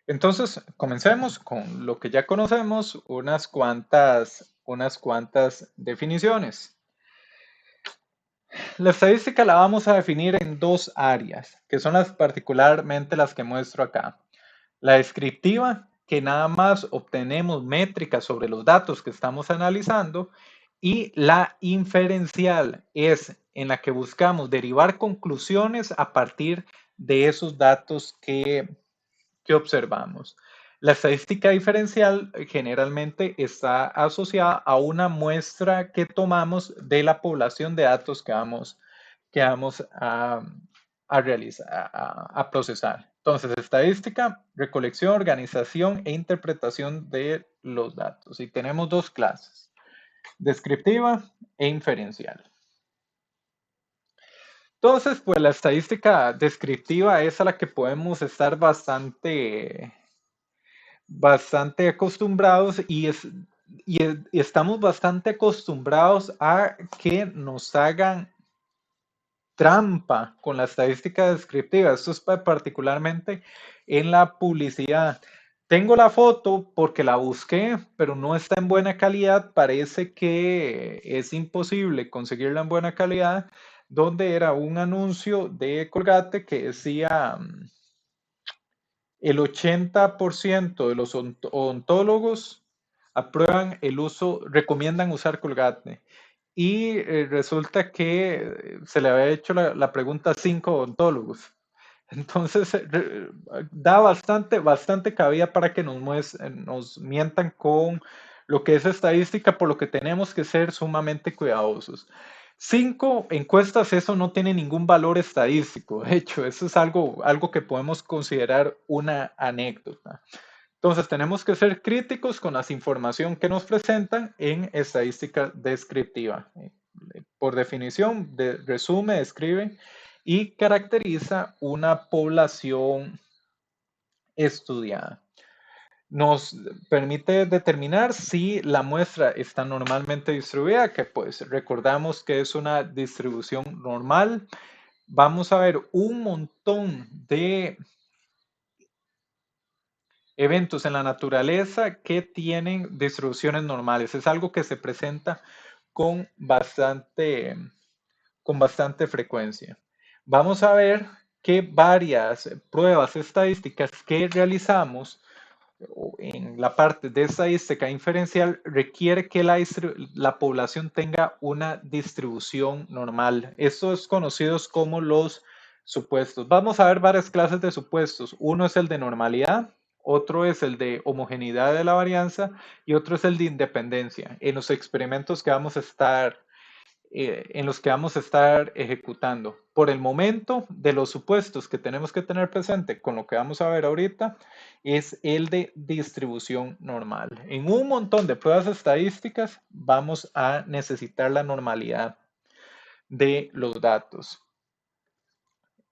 Entonces, comencemos con lo que ya conocemos, unas cuantas definiciones. La estadística la vamos a definir en dos áreas, que son particularmente las que muestro acá. La descriptiva, que nada más obtenemos métricas sobre los datos que estamos analizando, y la inferencial es en la que buscamos derivar conclusiones a partir de esos datos que observamos. La estadística diferencial generalmente está asociada a una muestra que tomamos de la población de datos que vamos a realizar, a procesar. Entonces, estadística, recolección, organización e interpretación de los datos. Y tenemos dos clases, descriptiva e inferencial. Entonces, pues la estadística descriptiva es a la que podemos estar bastante acostumbrados y estamos bastante acostumbrados a que nos hagan trampa con la estadística descriptiva. Esto es particularmente en la publicidad. Tengo la foto porque la busqué, pero no está en buena calidad. Parece que es imposible conseguirla en buena calidad, donde era un anuncio de Colgate que decía el 80% de los odontólogos aprueban el uso, recomiendan usar Colgate. Y resulta que se le había hecho la pregunta a 5 odontólogos. Entonces, da bastante cabida para que nos mientan con lo que es estadística, por lo que tenemos que ser sumamente cuidadosos. 5 encuestas, eso no tiene ningún valor estadístico. De hecho, eso es algo que podemos considerar una anécdota. Entonces, tenemos que ser críticos con la información que nos presentan en estadística descriptiva. Por definición, resume, describe y caracteriza una población estudiada. Nos permite determinar si la muestra está normalmente distribuida, que pues recordamos que es una distribución normal. Vamos a ver un montón de eventos en la naturaleza que tienen distribuciones normales. Es algo que se presenta con bastante frecuencia. Vamos a ver que varias pruebas estadísticas que realizamos en la parte de estadística inferencial requiere que la población tenga una distribución normal. Esto es conocido como los supuestos. Vamos a ver varias clases de supuestos. Uno es el de normalidad, otro es el de homogeneidad de la varianza y otro es el de independencia. En los experimentos que vamos a estar ejecutando. Por el momento, de los supuestos que tenemos que tener presente con lo que vamos a ver ahorita, es el de distribución normal. En un montón de pruebas estadísticas vamos a necesitar la normalidad de los datos.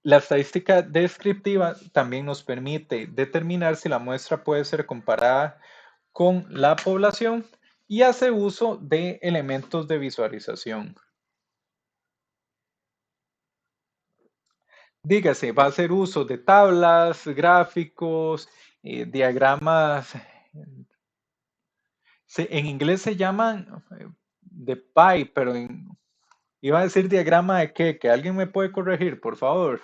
La estadística descriptiva también nos permite determinar si la muestra puede ser comparada con la población y hace uso de elementos de visualización. Dígase, va a hacer uso de tablas, gráficos, diagramas. En inglés se llaman de pie, pero iba a decir diagrama de qué, que alguien me puede corregir, por favor.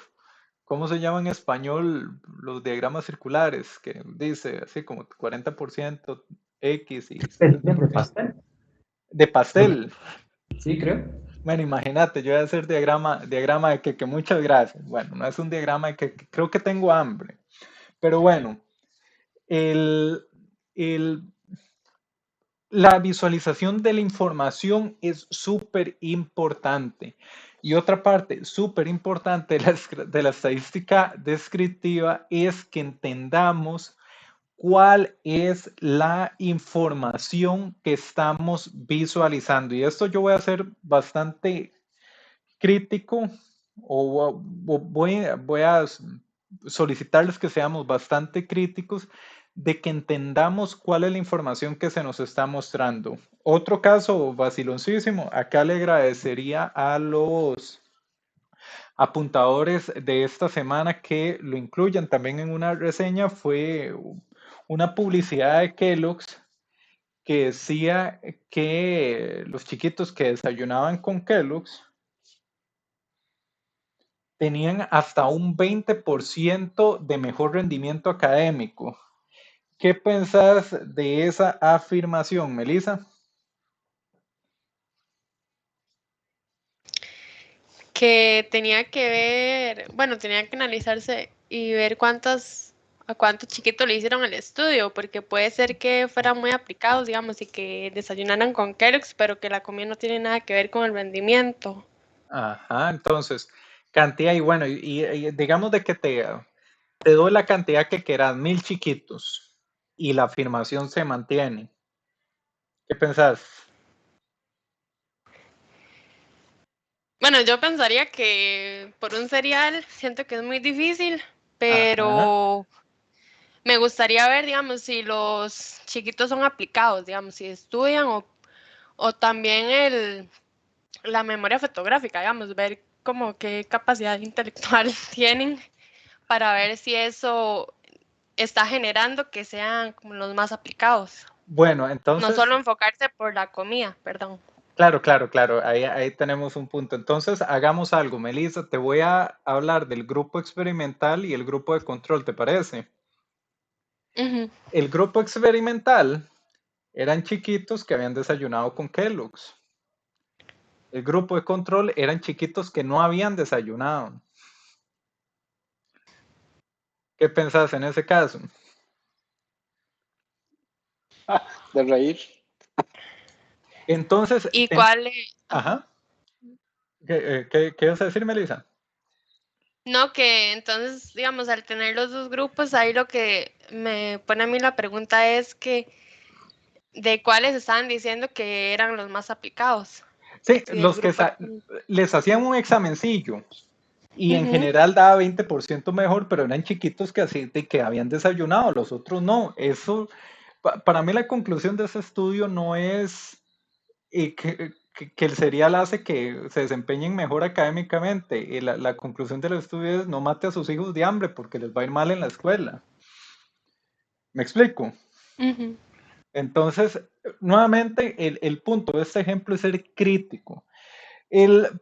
¿Cómo se llama en español los diagramas circulares? Que dice así como 40% X y ¿De 60%. pastel? De pastel. Sí, creo. Bueno, imagínate, yo voy a hacer diagrama de que muchas gracias. Bueno, no es un diagrama de que creo que tengo hambre. Pero bueno, el, el- la visualización de la información es súper importante. Y otra parte súper importante de la estadística descriptiva es que entendamos cuál es la información que estamos visualizando. Y esto yo voy a ser bastante crítico o voy a solicitarles que seamos bastante críticos de que entendamos cuál es la información que se nos está mostrando. Otro caso vaciloncísimo, acá le agradecería apuntadores de esta semana que lo incluyan también en una reseña fue una publicidad de Kellogg's que decía que los chiquitos que desayunaban con Kellogg's tenían hasta un 20% de mejor rendimiento académico. ¿Qué pensás de esa afirmación, Melissa? Que tenía que ver, bueno, tenía que analizarse y ver a cuántos chiquitos le hicieron el estudio, porque puede ser que fueran muy aplicados, digamos, y que desayunaran con Kellogg's, pero que la comida no tiene nada que ver con el rendimiento. Ajá, entonces, cantidad y bueno, y digamos de que te doy la cantidad que quieras, 1000 chiquitos, y la afirmación se mantiene. ¿Qué pensás? Bueno, yo pensaría que por un cereal siento que es muy difícil, Ajá. pero me gustaría ver, digamos, si los chiquitos son aplicados, digamos, si estudian o también la memoria fotográfica, digamos, ver como qué capacidad intelectual tienen para ver si eso está generando que sean como los más aplicados. Bueno, No entonces, solo enfocarse por la comida, perdón. claro, claro, claro, ahí tenemos un punto. Entonces, hagamos algo, Melissa, te voy a hablar del grupo experimental y el grupo de control, ¿te parece? Ujú. El grupo experimental eran chiquitos que habían desayunado con Kellogg's. El grupo de control eran chiquitos que no habían desayunado. ¿Qué pensás en ese caso? De reír. Entonces, ¿Y cuál? Ajá. ajá, ¿qué vas a decir, Melissa? No, que entonces, digamos, al tener los dos grupos, ahí lo que me pone a mí la pregunta es que de cuáles estaban diciendo que eran los más aplicados. Sí, Si del grupo. les hacían un examencillo y en Ujú, general daba 20% mejor, pero eran chiquitos que así de que habían desayunado, los otros no. Eso, para mí la conclusión de ese estudio no es que el cereal hace que se desempeñen mejor académicamente. La conclusión del estudio es no mate a sus hijos de hambre porque les va a ir mal en la escuela. ¿Me explico? ujú. Entonces, nuevamente, el punto de este ejemplo es ser crítico.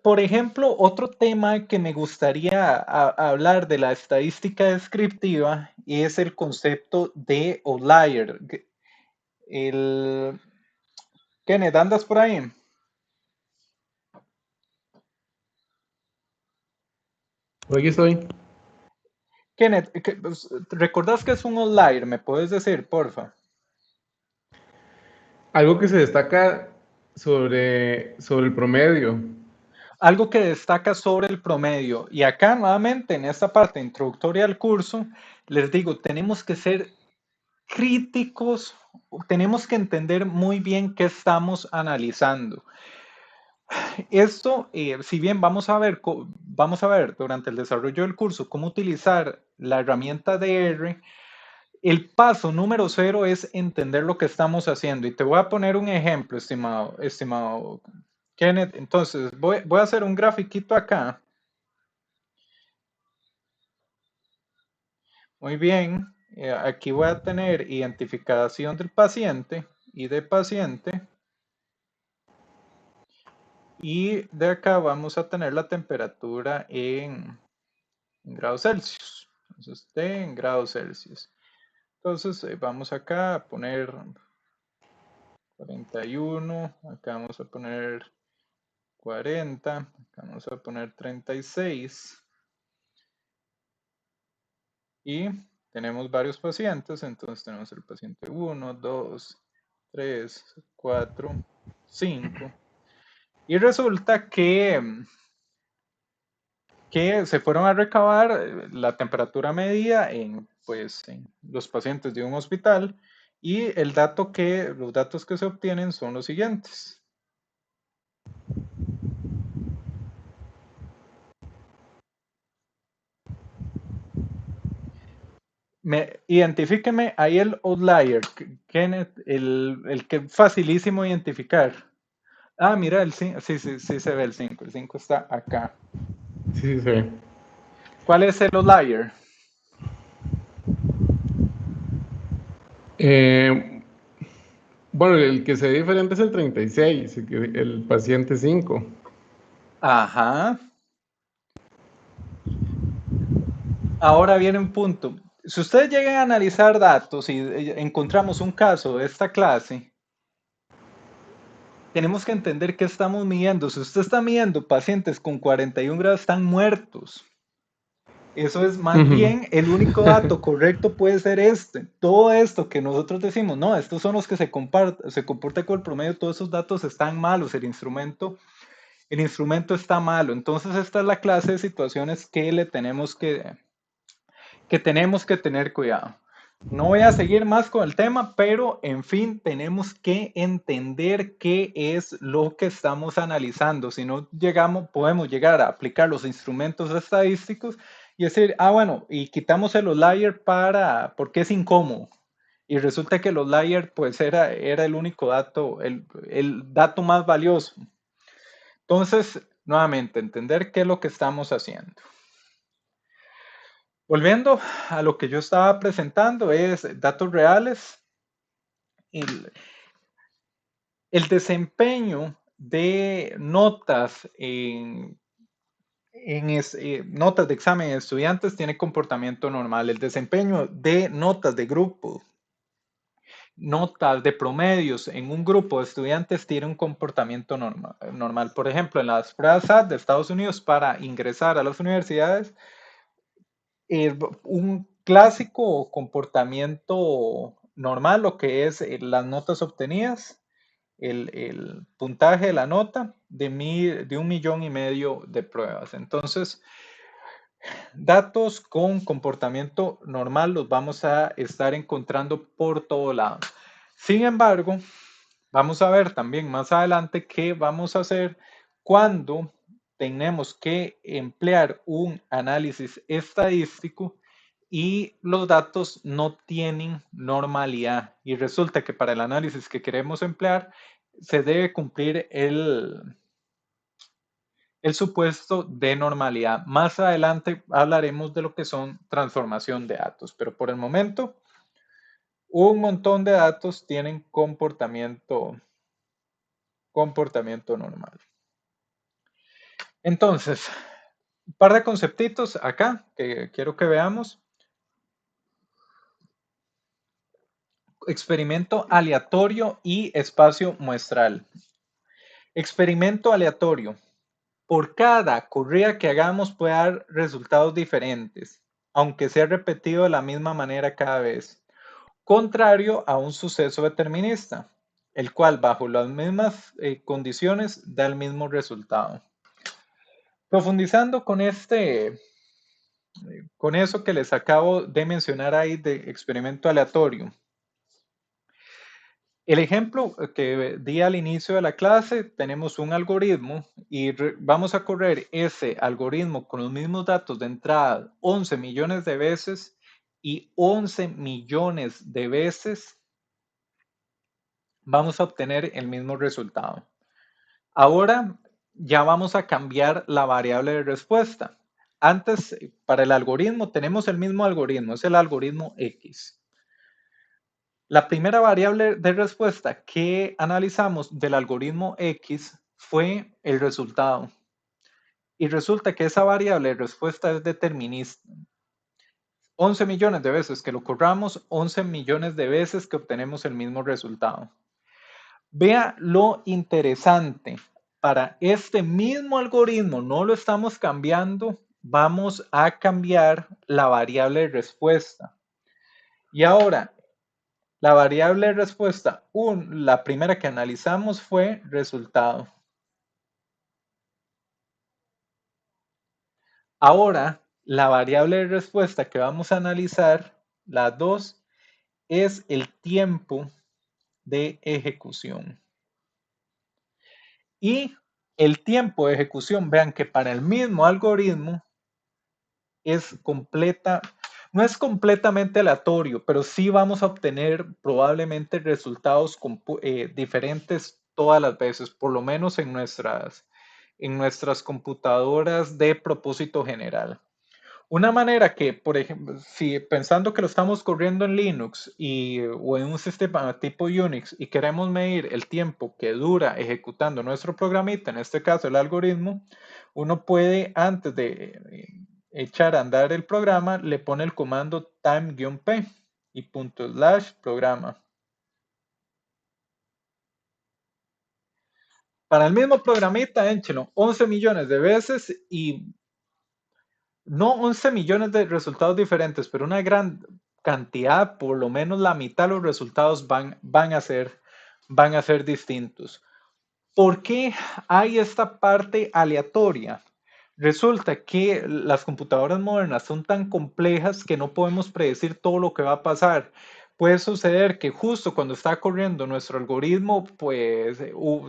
Por ejemplo, otro tema que me gustaría hablar de la estadística descriptiva es el concepto de outlier. El, Kenneth, ¿andas por ahí? Por aquí estoy. Kenneth, pues, ¿recordás que es un outlier? ¿Me puedes decir, porfa? Algo que se destaca sobre el promedio. Algo que destaca sobre el promedio. Y acá, nuevamente, en esta parte introductoria al curso, les digo, tenemos que ser críticos, tenemos que entender muy bien qué estamos analizando. Esto, si bien vamos a ver durante el desarrollo del curso cómo utilizar la herramienta de R, el paso número cero es entender lo que estamos haciendo. Y te voy a poner un ejemplo, estimado Kenneth. Entonces, voy a hacer un grafiquito acá. Muy bien. Aquí voy a tener identificación del paciente y de paciente. Y de acá vamos a tener la temperatura en grados Celsius. Entonces, T en grados Celsius. Entonces, vamos acá a poner 41, acá vamos a poner 40, acá vamos a poner 36 y tenemos varios pacientes, entonces tenemos el paciente 1, 2, 3, 4, 5 y resulta que se fueron a recabar la temperatura medida en, pues, en los pacientes de un hospital y los datos que se obtienen son los siguientes. Identifíqueme ahí el outlier, Kenneth, el que es facilísimo identificar. Ah, mira, sí, sí, sí se ve el 5 está acá. Sí, sí. ¿Cuál es el outlier? Eh, bueno, el que se ve diferente es el 36, el paciente 5. Ajá. Ahora viene un punto. Si ustedes llegan a analizar datos y encontramos un caso de esta clase, tenemos que entender qué estamos midiendo. Si usted está midiendo pacientes con 41 grados, están muertos. Eso es más bien, el único dato correcto puede ser este. Todo esto que nosotros decimos, no, estos son los que se comportan con el promedio, todos esos datos están malos, el instrumento está malo. Entonces esta es la clase de situaciones que tenemos que tener cuidado. No voy a seguir más con el tema, pero en fin, tenemos que entender qué es lo que estamos analizando. Si no podemos llegar a aplicar los instrumentos estadísticos y decir, bueno, y quitamos el outlier porque es incómodo. Y resulta que el outlier pues era el único dato, el dato más valioso. Entonces, nuevamente, entender qué es lo que estamos haciendo. Volviendo a lo que yo estaba presentando, es datos reales. El, el desempeño de notas notas de examen de estudiantes tiene comportamiento normal. El desempeño de notas de grupo, notas de promedios en un grupo de estudiantes tiene un comportamiento normal. Por ejemplo, en las pruebas SAT de Estados Unidos para ingresar a las universidades, un clásico comportamiento normal, lo que es las notas obtenidas, el puntaje de la nota de 1,5 millones de pruebas. Entonces, datos con comportamiento normal los vamos a estar encontrando por todo lado. Sin embargo, vamos a ver también más adelante qué vamos a hacer cuando tenemos que emplear un análisis estadístico y los datos no tienen normalidad. Y resulta que para el análisis que queremos emplear se debe cumplir el supuesto de normalidad. Más adelante hablaremos de lo que son transformación de datos, pero por el momento un montón de datos tienen comportamiento normal. Entonces, un par de conceptitos acá que quiero que veamos. Experimento aleatorio y espacio muestral. Experimento aleatorio. Por cada corrida que hagamos puede dar resultados diferentes, aunque sea repetido de la misma manera cada vez. Contrario a un suceso determinista, el cual bajo las mismas condiciones da el mismo resultado. Profundizando con eso que les acabo de mencionar ahí de experimento aleatorio. El ejemplo que di al inicio de la clase, tenemos un algoritmo y vamos a correr ese algoritmo con los mismos datos de entrada 11 millones de veces y 11 millones de veces vamos a obtener el mismo resultado. Ahora ya vamos a cambiar la variable de respuesta. Antes, para el algoritmo, tenemos el mismo algoritmo, es el algoritmo X. La primera variable de respuesta que analizamos del algoritmo X fue el resultado. Y resulta que esa variable de respuesta es determinista. 11 millones de veces que lo corramos, 11 millones de veces que obtenemos el mismo resultado. Vea lo interesante. Para este mismo algoritmo no lo estamos cambiando, vamos a cambiar la variable de respuesta. Y ahora, la variable de respuesta, la primera que analizamos fue resultado. Ahora, la variable de respuesta que vamos a analizar, la 2, es el tiempo de ejecución. Y el tiempo de ejecución, vean que para el mismo algoritmo no es completamente aleatorio, pero sí vamos a obtener probablemente resultados diferentes todas las veces, por lo menos en en nuestras computadoras de propósito general. Una manera que, por ejemplo, si pensando que lo estamos corriendo en Linux o en un sistema tipo Unix y queremos medir el tiempo que dura ejecutando nuestro programita, en este caso el algoritmo, uno puede, antes de echar a andar el programa, le pone el comando time-p y /programa. Para el mismo programita, échelo 11 millones de veces y no 11 millones de resultados diferentes, pero una gran cantidad, por lo menos la mitad de los resultados van a ser distintos. ¿Por qué hay esta parte aleatoria? Resulta que las computadoras modernas son tan complejas que no podemos predecir todo lo que va a pasar. Puede suceder que justo cuando está corriendo nuestro algoritmo, pues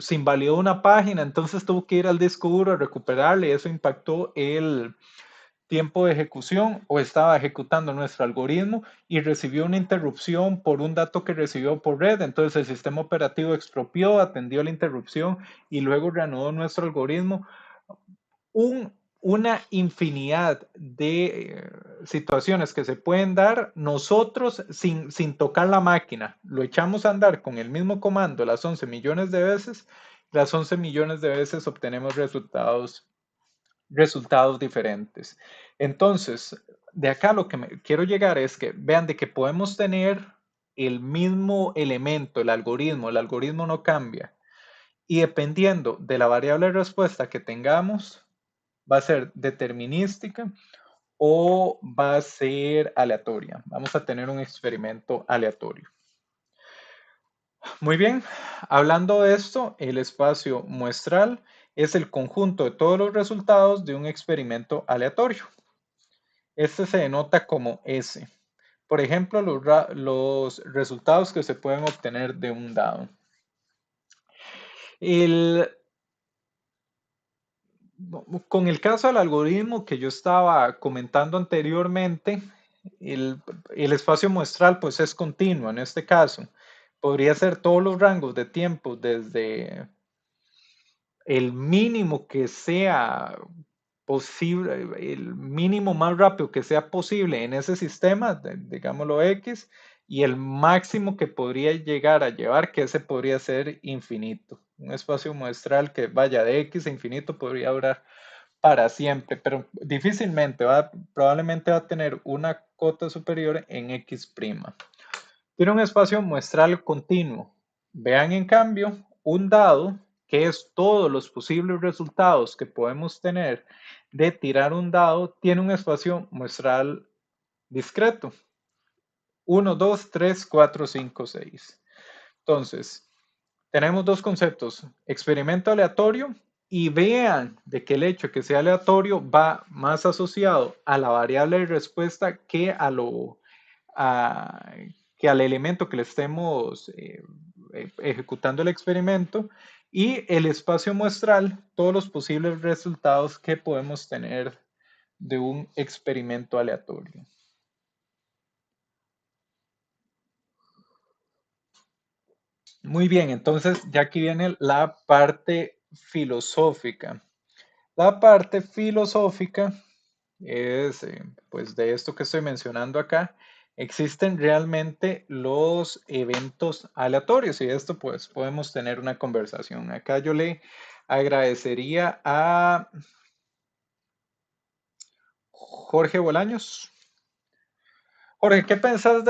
se invalidó una página, entonces tuvo que ir al disco duro a recuperarle y eso impactó el tiempo de ejecución o estaba ejecutando nuestro algoritmo y recibió una interrupción por un dato que recibió por red. Entonces el sistema operativo expropió, atendió la interrupción y luego reanudó nuestro algoritmo. Una infinidad de situaciones que se pueden dar nosotros sin tocar la máquina. Lo echamos a andar con el mismo comando las 11 millones de veces. Las 11 millones de veces obtenemos resultados diferentes. Entonces, de acá lo que quiero llegar es que vean de que podemos tener el mismo elemento, el algoritmo no cambia. Y dependiendo de la variable de respuesta que tengamos, va a ser determinística o va a ser aleatoria. Vamos a tener un experimento aleatorio. Muy bien, hablando de esto, el espacio muestral es el conjunto de todos los resultados de un experimento aleatorio. Este se denota como S. Por ejemplo, los resultados que se pueden obtener de un dado. Con el caso del algoritmo que yo estaba comentando anteriormente, el espacio muestral pues es continuo en este caso. Podría ser todos los rangos de tiempo desde el mínimo que sea posible, el mínimo más rápido que sea posible en ese sistema, digámoslo X, y el máximo que podría llegar a llevar, que ese podría ser infinito. Un espacio muestral que vaya de X a infinito podría durar para siempre, pero difícilmente, probablemente va a tener una cota superior en X'. Tiene un espacio muestral continuo. Vean en cambio un dado, que es todos los posibles resultados que podemos tener de tirar un dado, tiene un espacio muestral discreto. 1, 2, 3, 4, 5, 6. Entonces, tenemos dos conceptos, experimento aleatorio, y vean de que el hecho de que sea aleatorio va más asociado a la variable de respuesta que al elemento que le estemos ejecutando el experimento, y el espacio muestral, todos los posibles resultados que podemos tener de un experimento aleatorio. Muy bien, entonces ya aquí viene la parte filosófica. La parte filosófica es, pues de esto que estoy mencionando acá, existen realmente los eventos aleatorios y de esto pues podemos tener una conversación. Acá yo le agradecería a Jorge Bolaños. Jorge, ¿qué pensás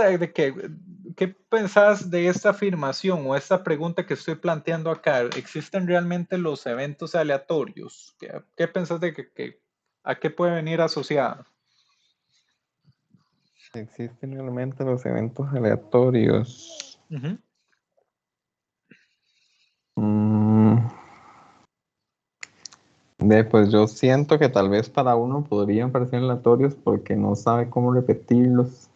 qué pensás de esta afirmación o esta pregunta que estoy planteando acá? ¿Existen realmente los eventos aleatorios? ¿Qué pensás de a qué puede venir asociado? Existen realmente los eventos aleatorios. Pues yo siento que tal vez para uno podrían parecer aleatorios porque no sabe cómo repetirlos.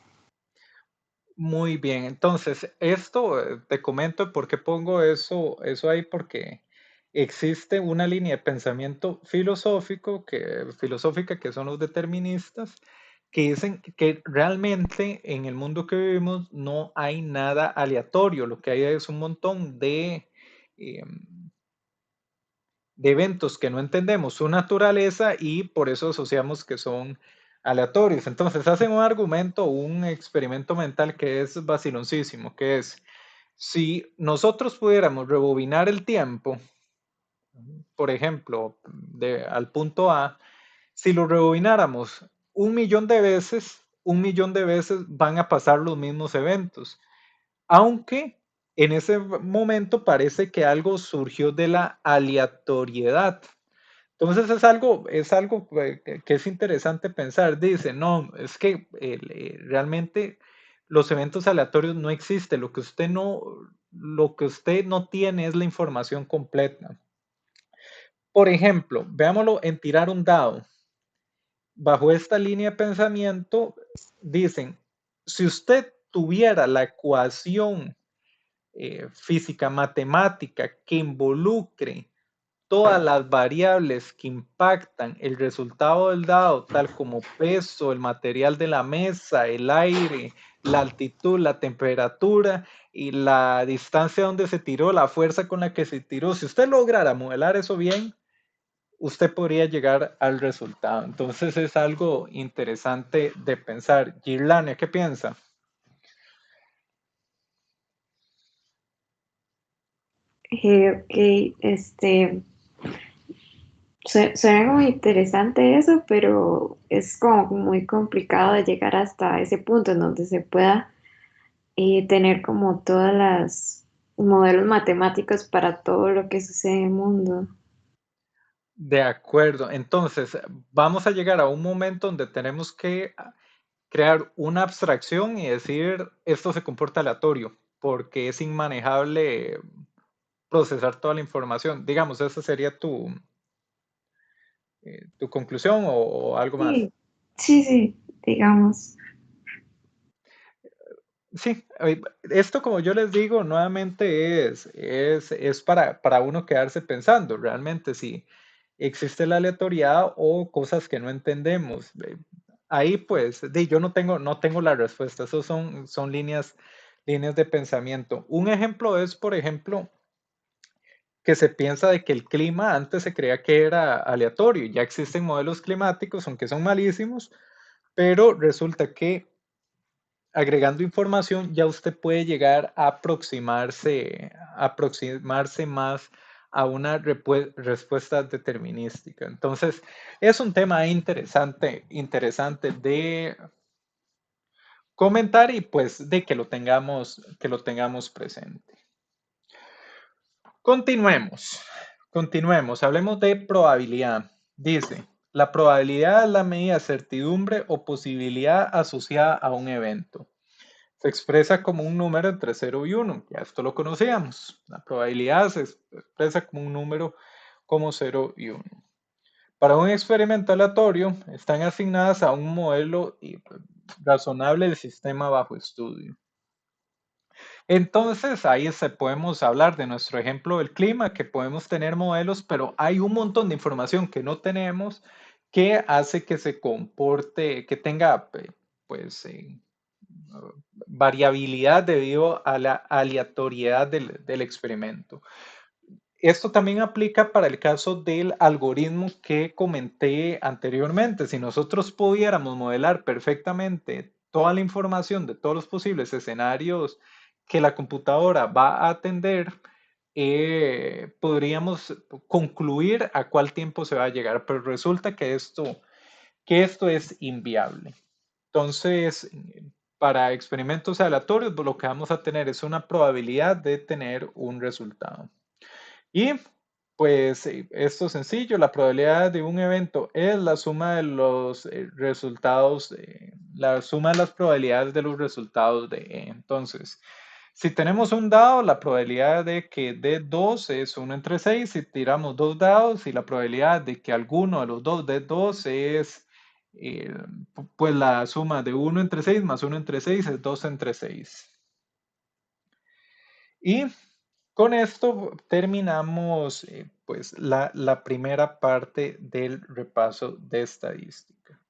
Muy bien, entonces esto te comento por qué pongo eso ahí, porque existe una línea de pensamiento filosófica que son los deterministas, que dicen que realmente en el mundo que vivimos no hay nada aleatorio, lo que hay es un montón de de eventos que no entendemos su naturaleza y por eso asociamos que son aleatorios. Entonces hacen un argumento, un experimento mental que es vaciloncísimo, que es, si nosotros pudiéramos rebobinar el tiempo, por ejemplo, al punto A, si lo rebobináramos 1 millón de veces, 1 millón de veces van a pasar los mismos eventos. Aunque en ese momento parece que algo surgió de la aleatoriedad. Entonces es algo que es interesante pensar. Dice, no, es que realmente los eventos aleatorios no existen. Lo que usted no tiene es la información completa. Por ejemplo, veámoslo en tirar un dado. Bajo esta línea de pensamiento, dicen, si usted tuviera la ecuación física matemática que involucre todas las variables que impactan el resultado del dado, tal como peso, el material de la mesa, el aire, la altitud, la temperatura y la distancia donde se tiró, la fuerza con la que se tiró. Si usted lograra modelar eso bien, usted podría llegar al resultado. Entonces es algo interesante de pensar. Girlane, ¿qué piensa? Ok, suena muy interesante eso, pero es como muy complicado de llegar hasta ese punto en donde se pueda tener como todas las modelos matemáticos para todo lo que sucede en el mundo. De acuerdo. Entonces, vamos a llegar a un momento donde tenemos que crear una abstracción y decir, esto se comporta aleatorio, porque es inmanejable procesar toda la información. Digamos, esa sería tu conclusión o algo más. Sí, sí, sí, digamos. Sí, esto como yo les digo, nuevamente es para uno quedarse pensando realmente si existe la aleatoriedad o cosas que no entendemos. Ahí pues, yo no tengo la respuesta, esos son líneas de pensamiento. Un ejemplo es, por ejemplo, que se piensa de que el clima antes se creía que era aleatorio, ya existen modelos climáticos, aunque son malísimos, pero resulta que agregando información ya usted puede llegar a aproximarse más a una respuesta determinística. Entonces, es un tema interesante de comentar y pues de que lo tengamos presente. Continuemos, hablemos de probabilidad. Dice, la probabilidad es la medida de certidumbre o posibilidad asociada a un evento. Se expresa como un número entre 0 y 1. Ya esto lo conocíamos. La probabilidad se expresa como un número como 0 y 1. Para un experimento aleatorio, están asignadas a un modelo razonable del sistema bajo estudio. Entonces, ahí podemos hablar de nuestro ejemplo del clima, que podemos tener modelos, pero hay un montón de información que no tenemos que hace que se comporte, que tenga, pues, variabilidad debido a la aleatoriedad del experimento. Esto también aplica para el caso del algoritmo que comenté anteriormente. Si nosotros pudiéramos modelar perfectamente toda la información de todos los posibles escenarios que la computadora va a atender, podríamos concluir a cuál tiempo se va a llegar, pero resulta que esto es inviable. Entonces, para experimentos aleatorios, lo que vamos a tener es una probabilidad de tener un resultado. Y pues esto es sencillo, la probabilidad de un evento es la suma de los resultados, la suma de las probabilidades de los resultados de E. Entonces, si tenemos un dado, la probabilidad de que dé 2 es 1 entre 6. Si tiramos 2 dados y la probabilidad de que alguno de los dos dé 2 es, pues la suma de 1 entre 6 más 1 entre 6 es 2 entre 6. Y con esto terminamos pues la primera parte del repaso de estadística.